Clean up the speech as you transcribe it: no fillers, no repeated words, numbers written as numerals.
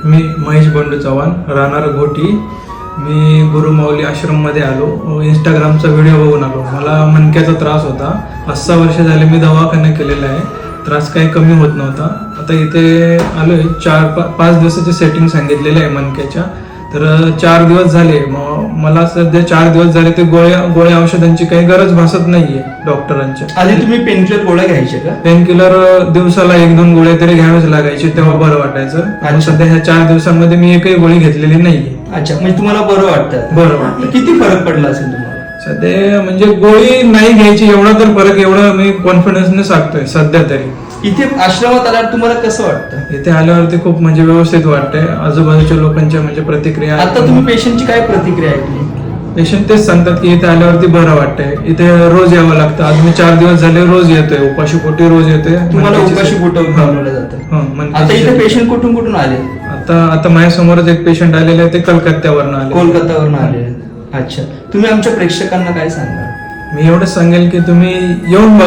मी महेश बंडू चव्हाण, राहणार घोटी. मी गुरुमाऊली आश्रममध्ये आलो. इंस्टाग्रामचा व्हिडिओ बघून आलो. मला मणक्याचा त्रास होता. 5-6 वर्ष झाले मी दवाखाना केलेला आहे. त्रास काही कमी होत नव्हता. आता इथे आलोय. 4-5 दिवसाचे सेटिंग सांगितलेले आहे मणक्याच्या. तर 4 दिवस झाले. मला सध्या 4 दिवस झाले ते गोळ्या औषधांची काही गरज भासत नाहीये डॉक्टरांच्या. आधी तुम्ही पेनकिलर गोळ्या घ्यायचे का? पेनकिलर दिवसाला 1-2 गोळ्या तरी घ्याव्याच लागायचे, तेव्हा बरं वाटायचं. आणि सध्या ह्या 4 दिवसांमध्ये मी एकही गोळी घेतलेली नाहीये. अच्छा, म्हणजे तुम्हाला बरं वाटतं? बरं वाटतं. किती फरक पडला असेल तुम्हाला? सध्या म्हणजे गोळी नाही घ्यायची एवढा तर फरक, एवढं मी कॉन्फिडन्सने सांगतोय सध्या तरी. इथे आश्रमात आल्यावर तुम्हाला कसं वाटतं? इथे आल्यावरती खूप म्हणजे व्यवस्थित वाटतंय. आजूबाजूच्या लोकांच्या म्हणजे प्रतिक्रिया. आता तुम्ही पेशंटची काय प्रतिक्रिया ऐकली? पेशंट तेच सांगतात की इथे आल्यावरती बरं वाटतंय. इथे रोज यावं लागतं. आज मी 4 दिवस झाले रोज येतोय. उपाशी पोटी रोज येतोय. तुम्हाला उपाशी पोटावर थांबवलं जातं. आता इथे पेशंट कुठून कुठून आले? आता माझ्यासमोरच एक पेशंट आलेले आहे. ते कलकत्त्यावरनं आले. कोलकातावरून आले. अच्छा, तुम्ही आमच्या प्रेक्षकांना काय सांगा? मी एवढंच सांगेल की तुम्ही येऊन बघा.